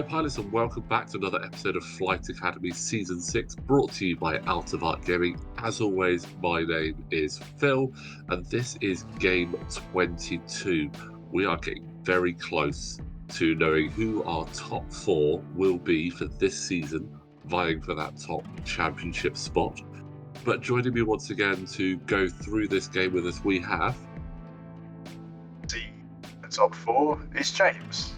Hello, pilots, and welcome back to another episode of Flight Academy Season 6, brought to you by Out of Art Gaming. As always, my name is Phil, and this is Game 22. We are getting very close to knowing who our top 4 will be for this season, vying for that top championship spot. But joining me once again to go through this game with us, we have... The top 4 is James.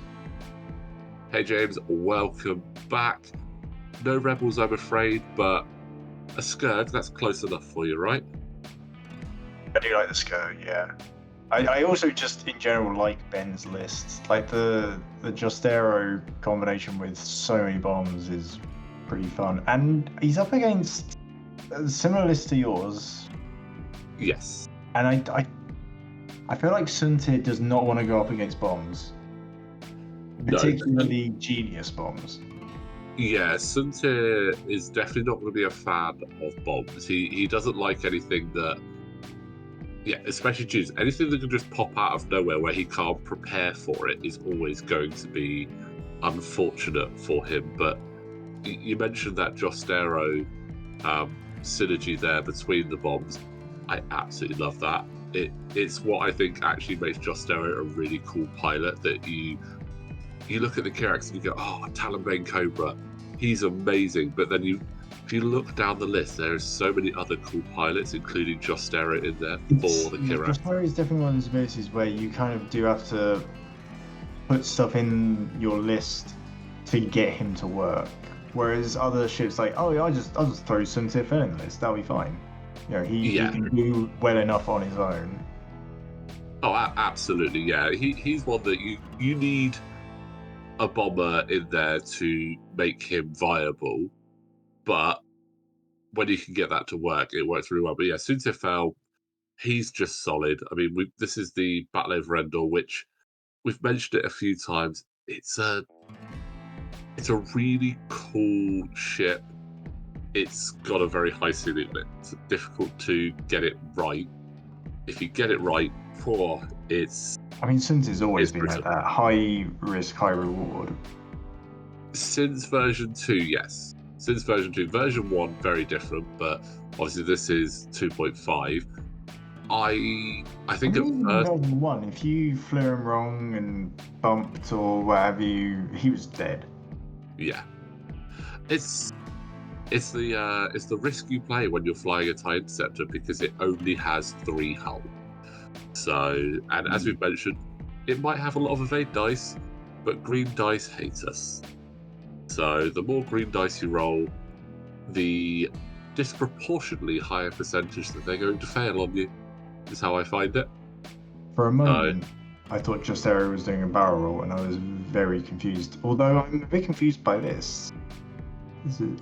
Hey James, welcome back. No Rebels, I'm afraid, but a Scourge, that's close enough for you, right? I do like the Scum, yeah. I also just, in general, like Ben's list. Like, the Justero combination with so many bombs is pretty fun. And he's up against a similar list to yours. Yes. And I feel like Suntir does not want to go up against bombs. Particularly genius bombs. Yeah, Suntir is definitely not going to be a fan of bombs. He doesn't like anything that, especially genius. Anything that can just pop out of nowhere where he can't prepare for it is always going to be unfortunate for him. But you mentioned that Justero synergy there between the bombs. I absolutely love that. It's what I think actually makes Justero a really cool pilot, that you look at the characters and you go, oh, Talonbane Cobra, he's amazing. But then if you look down the list, there are so many other cool pilots, including Justero in there for the Kirax. Justero is definitely one of those verses where you kind of do have to put stuff in your list to get him to work. Whereas other ships like, oh yeah, I'll just throw Suntir Fel in the list, that'll be fine. You know, he can do well enough on his own. Oh, absolutely, yeah. He's one that you need a bomber in there to make him viable, but when you can get that to work, it works really well. But yeah, Suntir Fel, he's just solid. I mean, this is the Battle over Endor, which we've mentioned it a few times. It's a really cool ship. It's got a very high ceiling. It's difficult to get it right. If you get it right, it's... I mean, Suntir's always been like that. High risk, high reward. Since version 2, yes. Since version 2. Version 1, very different, but obviously this is 2.5. I think at first... Version 1, if you flew him wrong and bumped or what have you, he was dead. Yeah. It's the risk you play when you're flying a TIE Interceptor, because it only has 3 hull. So, and as we've mentioned, it might have a lot of evade dice, but green dice hate us. So the more green dice you roll, the disproportionately higher percentage that they're going to fail on you, is how I find it. For a moment, I thought Justero was doing a barrel roll, and I was very confused. Although I'm a bit confused by this.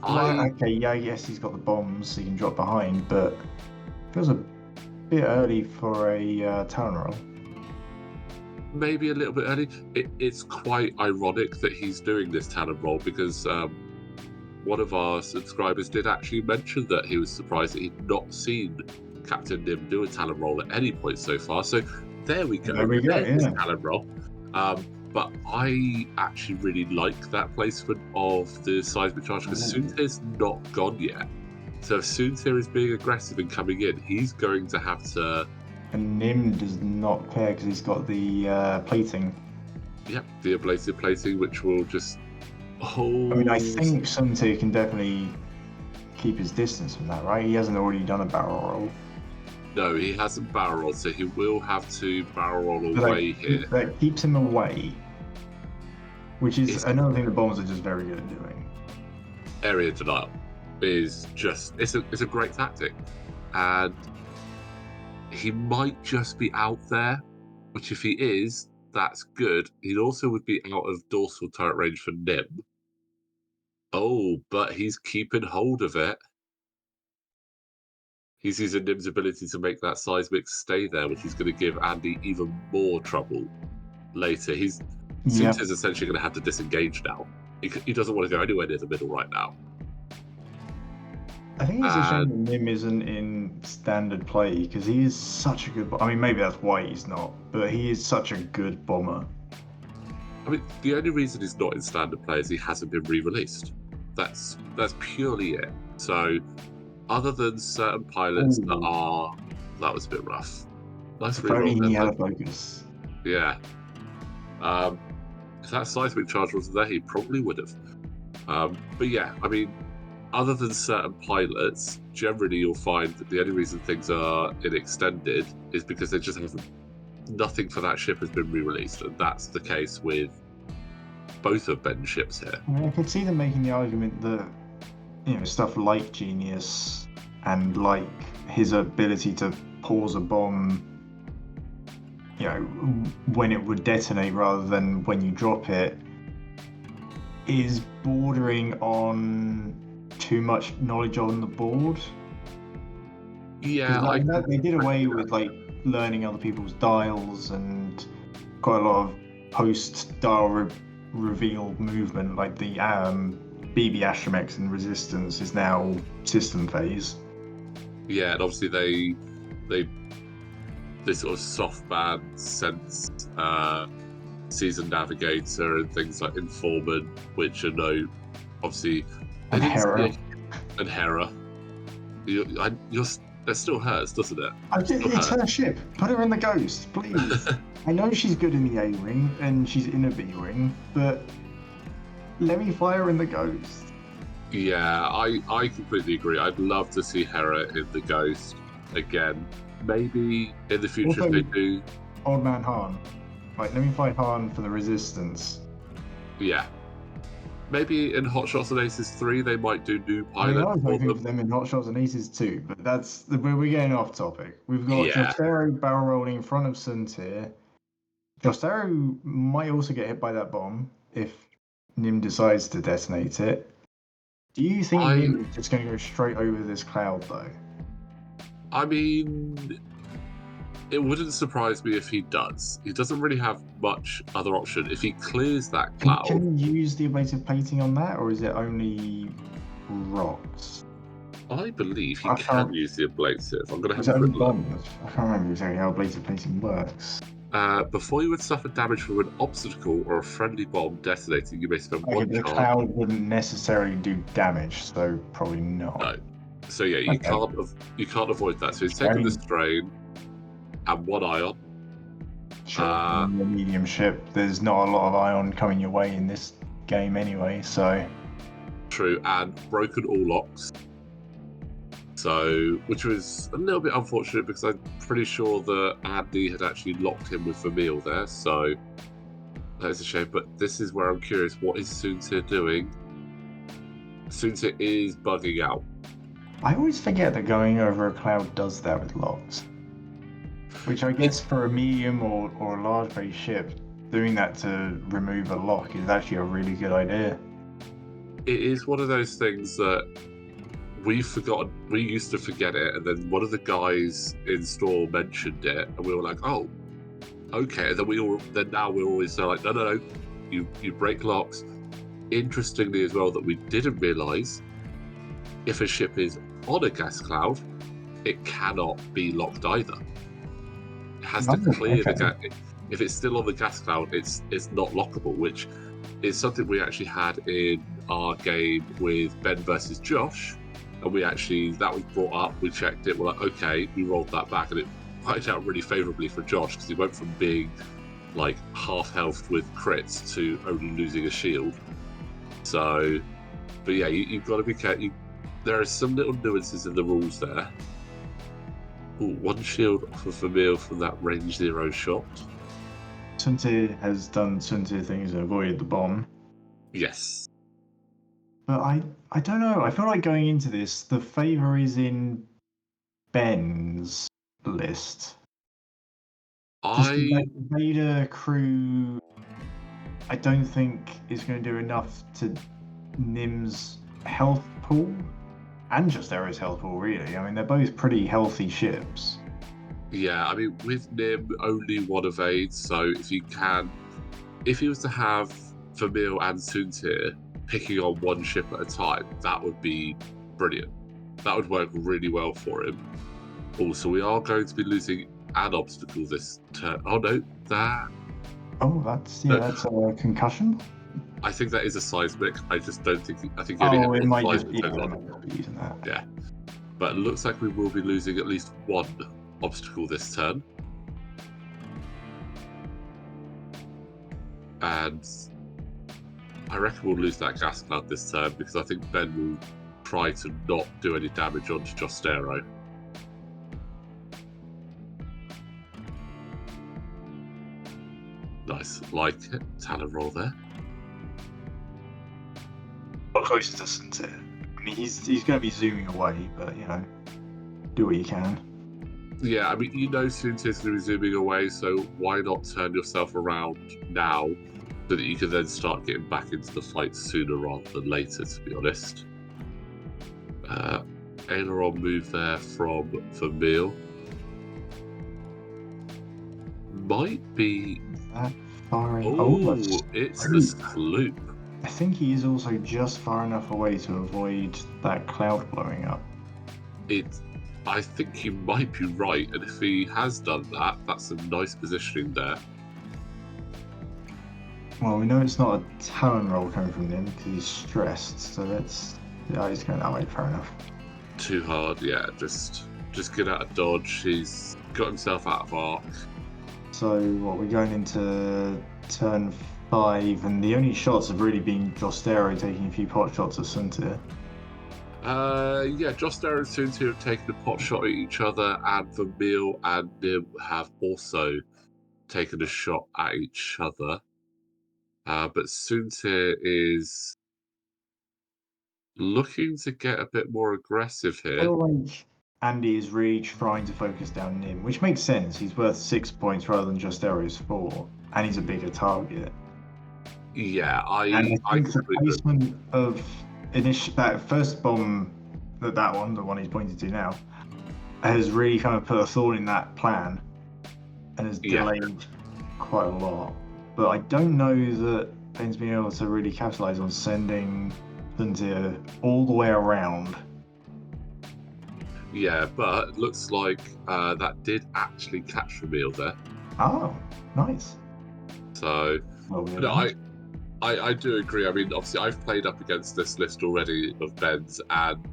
Okay, yeah, yes, he's got the bombs, so he can drop behind, but it feels a bit early for a Talon roll. Maybe a little bit early. It's quite ironic that he's doing this Talon roll, because one of our subscribers did actually mention that he was surprised that he'd not seen Captain Nim do a Talon roll at any point so far. So there we go. There's Talon roll. But I actually really like that placement of the seismic charge, because Suntir's not gone yet. So if Suntir is being aggressive and coming in, he's going to have to... And Nim does not care because he's got the plating. Yep, the ablative plating, which will just hold... I mean, I think Suntir can definitely keep his distance from that, right? He hasn't already done a barrel roll. No, he hasn't barrel rolled, so he will have to barrel roll away here. That keeps him away, which is another thing the bombers are just very good at doing. Area denial is just, it's a great tactic. And he might just be out there, which if he is, that's good. He also would be out of dorsal turret range for Nim. Oh, but he's keeping hold of it. He's using Nim's ability to make that seismic stay there, which is going to give Andy even more trouble later. Suntir's essentially going to have to disengage now. He doesn't want to go anywhere near the middle right now. I think it's a shame that Nim isn't in standard play, because he is such a good... I mean, maybe that's why he's not, but he is such a good bomber. I mean, the only reason he's not in standard play is he hasn't been re-released. That's purely it. So, other than certain pilots that was a bit rough. Nice If only reroll he there, had a but focus. yeah. If that seismic charge wasn't there, he probably would have. But yeah, I mean, other than certain pilots, generally you'll find that the only reason things are in extended is because they just haven't. Nothing for that ship has been re-released, and that's the case with both of Ben's ships here. I mean, I could see them making the argument that, stuff like Genius and like his ability to pause a bomb, when it would detonate rather than when you drop it, is bordering on too much knowledge on the board. Yeah, they did away with like learning other people's dials and quite a lot of post-dial reveal movement, like the BB Astromex and Resistance is now system phase. Yeah, and obviously they sort of soft ban sense season navigator and things like Informant, which are obviously and Hera. And Hera. That still hurts, doesn't it? It's her ship. Put her in the Ghost, please. I know she's good in the A-Wing and she's in a B-Wing, but let me fire in the Ghost. Yeah, I completely agree. I'd love to see Hera in the Ghost again. Maybe in the future if they do. Old Man Han. Like, let me fight Han for the Resistance. Yeah. Maybe in Hot Shots and Aces 3 they might do new pilot. I was hoping for them in Hot Shots and Aces 2, but we're getting off topic. We've got Jostero barrel rolling in front of Suntir. Jostero might also get hit by that bomb if Nim decides to detonate it. Do you think Nim is just going to go straight over this cloud, though? I mean, it wouldn't surprise me if he does. He doesn't really have much other option. If he clears that cloud... Can you use the ablative plating on that, or is it only rocks? I believe he can use the ablative. I'm going to have a quick look. I can't remember exactly how ablative plating works. Before you would suffer damage from an obstacle or a friendly bomb detonating, you may spend one charge. The cloud wouldn't necessarily do damage, so probably not. No. So yeah, you can't avoid that. So he's taking the strain and one ion. Sure. The medium ship. There's not a lot of ion coming your way in this game anyway, so. True, and broken all locks. So, which was a little bit unfortunate because I'm pretty sure that Andy had actually locked him with Vermeil there, so that is a shame. But this is where I'm curious, what is Suntir doing? Suntir is bugging out. I always forget that going over a cloud does that with locks. Which I guess for a medium or a large base ship, doing that to remove a lock is actually a really good idea. It is one of those things that we used to forget it, and then one of the guys in store mentioned it, and we were like, oh, okay. And then now we're always like, no, you break locks. Interestingly as well, that we didn't realise, if a ship is on a gas cloud, it cannot be locked either. It has to clear the gas. If it's still on the gas cloud, it's not lockable, which is something we actually had in our game with Ben versus Josh. And that was brought up, we checked it, we're like, okay, we rolled that back, and it worked out really favourably for Josh, because he went from being like half health with crits to only losing a shield. So, but yeah, you've got to be careful. There are some little nuances in the rules there. Ooh, one shield off of Vermeil from that range 0 shot. Suntir has done Suntir things and avoided the bomb. Yes. But I don't know. I feel like going into this, the favour is in Ben's list. The Vader crew, I don't think is going to do enough to Nim's health pool and just Era's health pool, really. I mean, they're both pretty healthy ships. Yeah, I mean, with Nim, only one evade, so if he was to have Vermeil and Suntir picking on one ship at a time, that would be brilliant. That would work really well for him. Also, we are going to be losing an obstacle this turn. Oh no, that... Oh, that's a concussion. I think that is a seismic. I just don't think. I think It might just seismic be on. using that. Yeah, but it looks like we will be losing at least one obstacle this turn, and I reckon we'll lose that gas cloud this turn because I think Ben will try to not do any damage onto Jostero. Nice, like it. Talon roll there. Not closer to Sincere. I mean, he's going to be zooming away, but do what you can. Yeah, I mean, Sincere's going to be zooming away, so why not turn yourself around now so that you can then start getting back into the fight sooner rather than later, to be honest. Aileron move there from Vermeil. Might be... That far in... it's the sloop. I think he is also just far enough away to avoid that cloud blowing up. I think you might be right, and if he has done that, that's some nice positioning there. Well, we know it's not a talon roll coming from him because he's stressed, so he's going that way, fair enough. Too hard, yeah, just get out of dodge. He's got himself out of arc. So, we're going into turn 5, and the only shots have really been Jostero taking a few pot shots at Suntir. Yeah, Jostero and Suntir have taken a pot shot at each other, and Vermeil and Nim have also taken a shot at each other. But Suntir is looking to get a bit more aggressive here. I feel like Andy is really trying to focus down Nim, which makes sense. He's worth 6 points rather than Jostero's 4, and he's a bigger target. Yeah, I think the placement of that first bomb, the one he's pointing to now, has really kind of put a thought in that plan and has delayed quite a lot. But I don't know that Ben's been able to really capitalize on sending Suntir all the way around. Yeah, but it looks like that did actually catch Vermeil there. Oh, nice. So, I do agree. I mean, obviously, I've played up against this list already of Ben's, and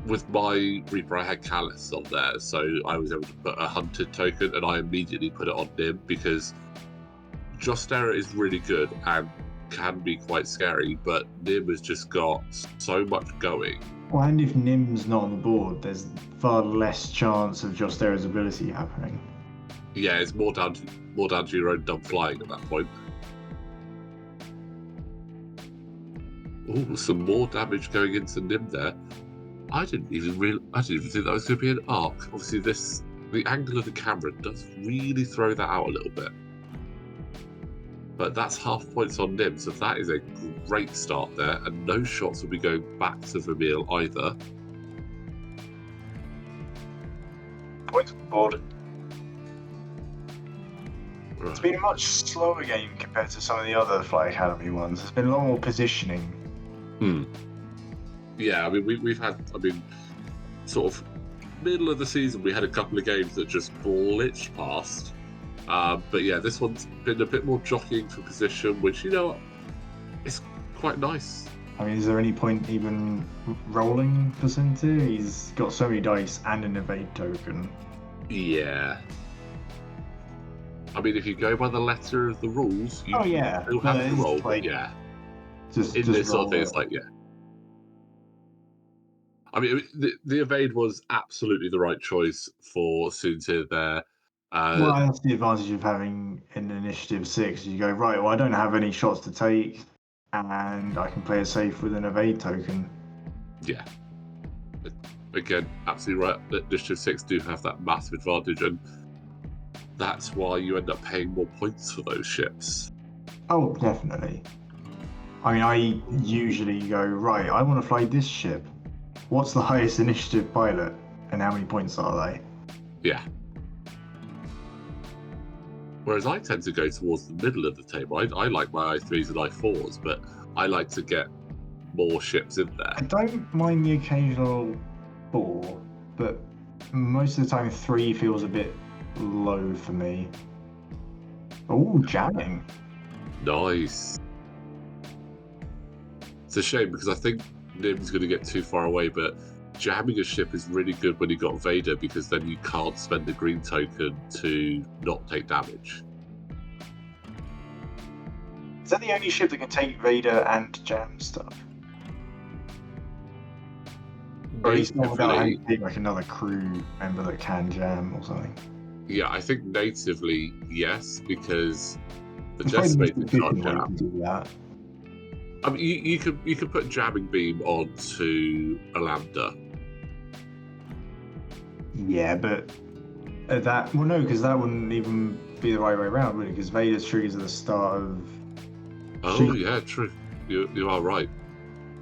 with my Reaper, I had Callus on there, so I was able to put a hunted token, and I immediately put it on Nim because Jostero is really good and can be quite scary, but Nim has just got so much going. Well, and if Nim's not on the board, there's far less chance of Jostero's ability happening. Yeah, it's more down to your own dumb flying at that point. Oh, some more damage going into Nim there. I didn't even think that was going to be an arc. Obviously, the angle of the camera does really throw that out a little bit. But that's half points on Nim, so that is a great start there, and no shots will be going back to Vermeil either. Points on the board. Right. It's been a much slower game compared to some of the other Flight Academy ones. There's been a lot more positioning. Yeah, I mean, we've had, sort of middle of the season, we had a couple of games that just glitched past. But yeah, this one's been a bit more jockeying for position, which, is quite nice. I mean, is there any point even rolling for Suntir? He's got so many dice and an evade token. Yeah. I mean, if you go by the letter of the rules, you still have to roll. Like, yeah. Just this sort of thing, it's like, yeah. I mean, the evade was absolutely the right choice for Suntir there. Well, that's the advantage of having an initiative 6. You go, right, well, I don't have any shots to take, and I can play it safe with an evade token. Yeah. Again, absolutely right. Initiative 6 do have that massive advantage, and that's why you end up paying more points for those ships. Oh, definitely. I mean, I usually go, right, I want to fly this ship. What's the highest initiative pilot, and how many points are they? Yeah. Whereas I tend to go towards the middle of the table. I like my I3s and I4s, but I like to get more ships in there. I don't mind the occasional 4, but most of the time 3 feels a bit low for me. Oh, jamming. Nice. It's a shame because I think Nim's going to get too far away, but jamming a ship is really good when you got Vader because then you can't spend the green token to not take damage. Is that the only ship that can take Vader and jam stuff? Or he's not without having to take like another crew member that can jam or something. Yeah, I think natively, yes, because the It's probably the most Decimator can't efficient way to jam. do that. I mean, you could put jamming beam onto a lambda. Yeah, but that no, because that wouldn't even be the right way around, would it? Because Vader's triggers at the start of. Oh yeah, true. You are right.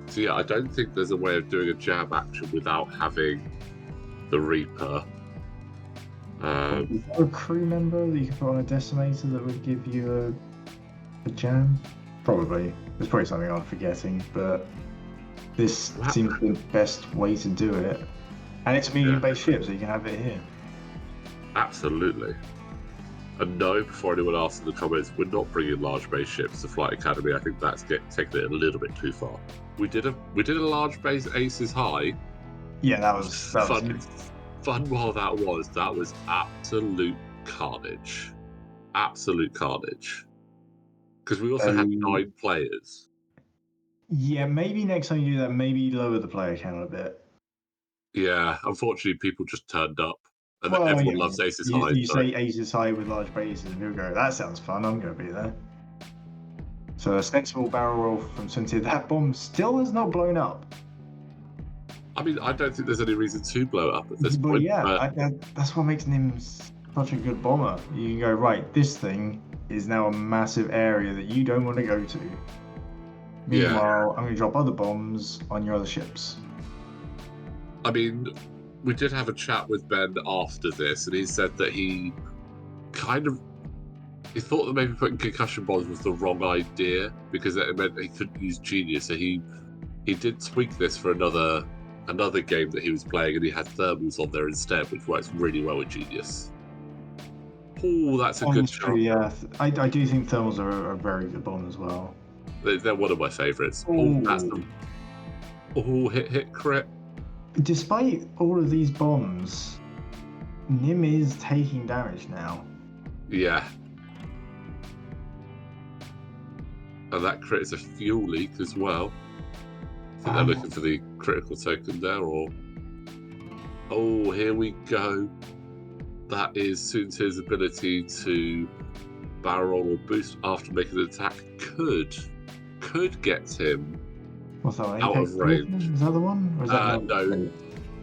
So yeah, I don't think there's a way of doing a jam action without having the Reaper. Is there a crew member that you could put on a decimator that would give you a jam? Probably. There's probably something I'm forgetting, but this seems the best way to do it. And it's a medium-based ship, so you can have it here. Absolutely. And no, before anyone asks in the comments, we're not bringing large base ships to Flight Academy. I think that's taking it a little bit too far. We did a large base Aces High. Yeah, that was fun. Fun while that was absolute carnage. Absolute carnage. Because we also had 9 players. Yeah, maybe next time you do that, maybe lower the player count a bit. Yeah, unfortunately, people just turned up. And everyone loves Aces High. You say Aces High with large bases, and you'll go, that sounds fun, I'm going to be there. So a sensible barrel roll from Cynthia. That bomb still has not blown up. I mean, I don't think there's any reason to blow up at this point. Yeah, that's what makes Nim such a good bomber. You can go, right, this thing is now a massive area that you don't want to go to. Meanwhile, I'm going to drop other bombs on your other ships. I mean, we did have a chat with Ben after this, and he said that he thought that maybe putting concussion bombs was the wrong idea because it meant he couldn't use Genius. So he did tweak this for another game that he was playing, and he had thermals on there instead, which works really well with Genius. Oh, that's a good shot. Yeah, I do think thermals are a very good bomb as well. They're one of my favourites. Hit crit. Despite all of these bombs, Nim is taking damage now. Yeah. And that crit is a fuel leak as well. I think they're looking for the critical token there, or... Oh, here we go. That is Suntir's ability to barrel roll or boost after making an attack. Could get him out of range. Is that the one? Or is that no,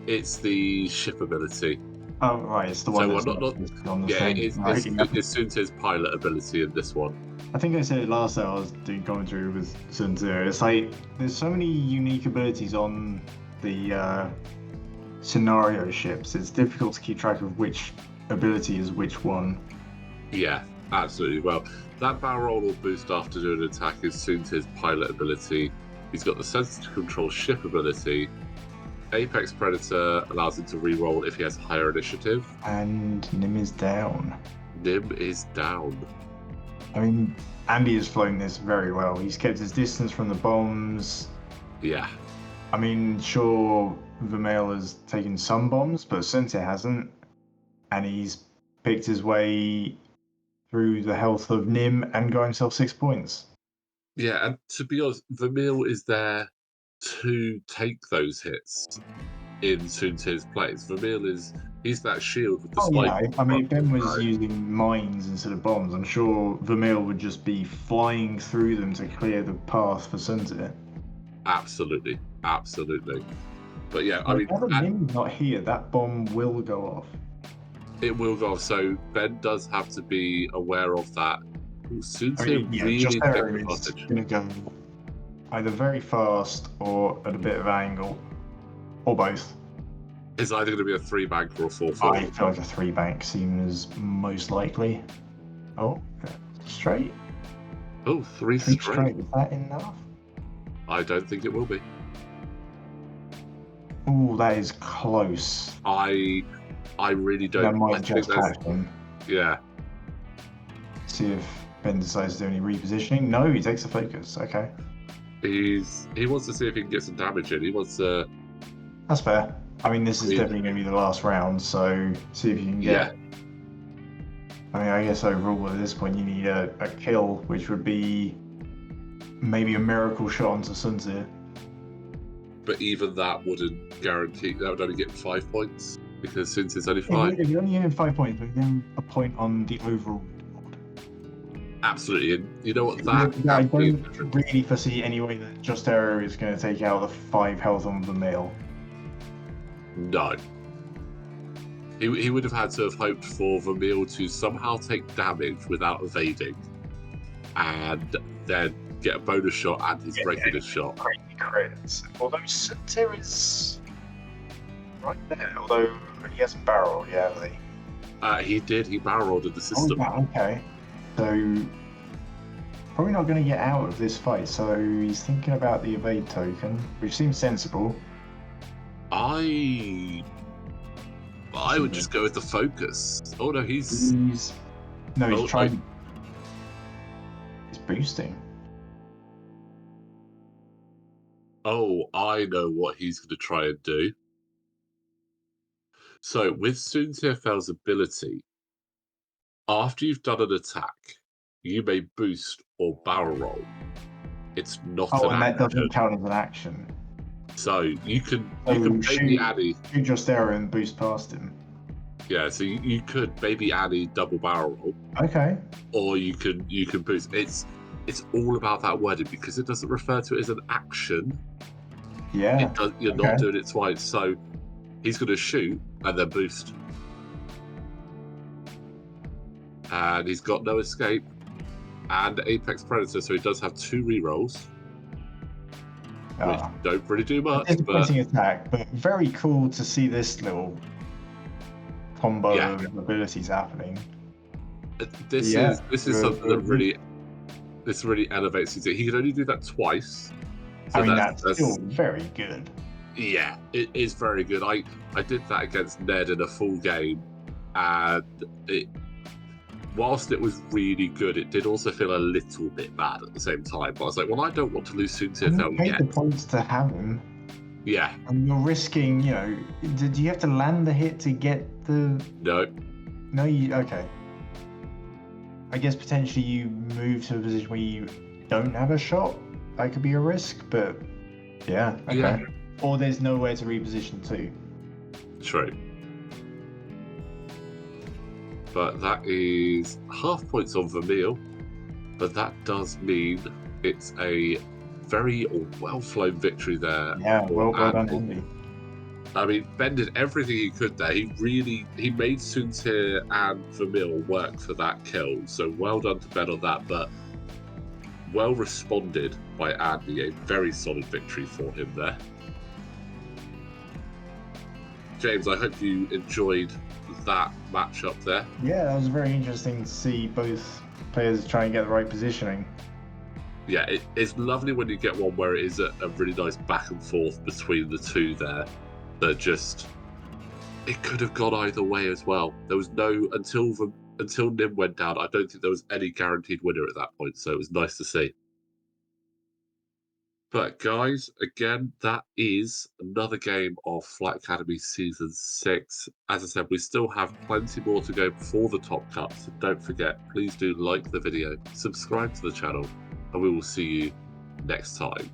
it's the ship ability. Oh, right, it's the one that's on the thing. It's Suntir's pilot ability in this one. I think I said it last time I was doing commentary with Suntir. It's like, there's so many unique abilities on the scenario ships. It's difficult to keep track of which ability is which one. Yeah, absolutely. Well, that barrel roll or boost after doing an attack is Suntir's pilot ability. He's got the sensitive control ship ability. Apex Predator allows him to reroll if he has higher initiative. And Nim is down. Nim is down. I mean, Andy has flown this very well. He's kept his distance from the bombs. Yeah. I mean, sure, Vermeil has taken some bombs, but Suntir hasn't. And he's picked his way through the health of Nim and got himself 6 points. Yeah, and to be honest, Vermeil is there to take those hits in Suntir's plays. Vermeil he's that shield with the spike. Yeah, I mean, if Ben was using mines instead of bombs, I'm sure Vermeil would just be flying through them to clear the path for Suntir. Absolutely. But yeah, I mean, Nim's not here, that bomb will go off. It will go off, so Ben does have to be aware of that. Suntir really just there is going to go either very fast or at a bit of angle, or both. It's either going to be a 3-bank or a 4-4. I feel like a 3-bank seems most likely. Oh, straight. Oh, 3 straight. Is that enough? I don't think it will be. Oh, that is close. I really don't. That might just happen. Yeah. See if Ben decides to do any repositioning. No, he takes the focus. Okay. He wants to see if he can get some damage in. He wants to. That's fair. I mean, this is definitely going to be the last round, so see if you can get. I mean, I guess overall at this point you need a kill, which would be maybe a miracle shot onto Sunzir. But even that wouldn't guarantee. That would only get 5 points because Sunzir's only 5. If you only get 5 points, but then a point on the overall. Absolutely, and you know what? I don't really foresee any way that Just Arrow is going to take out the 5 health on the male. No. He would have had to have hoped for Vermeil to somehow take damage without evading, and then get a bonus shot and his regular shot. Crazy crits. Although Sunzir is right there. Although he hasn't barreled, He did. He barrel rolled in the system. Oh, okay. So probably not going to get out of this fight. So he's thinking about the evade token, which seems sensible. I would just go with the focus. Oh no, he's trying. He's boosting. Oh, I know what he's going to try and do. So with Sunzir's ability, after you've done an attack, you may boost or barrel roll. It's not an action. That doesn't count as an action. So you can baby Annie. Shoot Just Arrow and boost past him. Yeah, so you could baby Annie double barrel roll. Okay. Or you can boost. It's all about that wording because it doesn't refer to it as an action. Yeah. You're not doing it twice. So he's going to shoot and then boost. And he's got no escape and Apex Predator, so he does have 2 rerolls. Which don't really do much. Disappointing attack, but very cool to see this little combo of abilities happening. This is something that really elevates his. He can only do that twice. So I mean, that's still very good. Yeah, it is very good. I did that against Ned in a full game, and whilst it was really good, it did also feel a little bit bad at the same time. But I was like, well, I don't want to lose Sunzir yet. You paid the points to have him. Yeah. And you're risking, do you have to land the hit to get the... No. No, okay. I guess potentially you move to a position where you don't have a shot. That could be a risk, but yeah, okay. Yeah. Or there's nowhere to reposition to. True. But that is half points on Vermeil. But that does mean it's a very well-flown victory there. Yeah, well done, Andy. I mean, Ben did everything he could there. He made Sunzir and Vermeil work for that kill. So well done to Ben on that. But well responded by Andy. A very solid victory for him there. James, I hope you enjoyed that matchup there. Yeah, that was very interesting to see both players try and get the right positioning. Yeah, it's lovely when you get one where it is a really nice back and forth between the two there. That just, it could have gone either way as well. There was no, until Nim went down, I don't think there was any guaranteed winner at that point, so it was nice to see. But guys, again, that is another game of Flight Academy Season 6. As I said, we still have plenty more to go before the top cut, so don't forget, please do like the video, subscribe to the channel, and we will see you next time.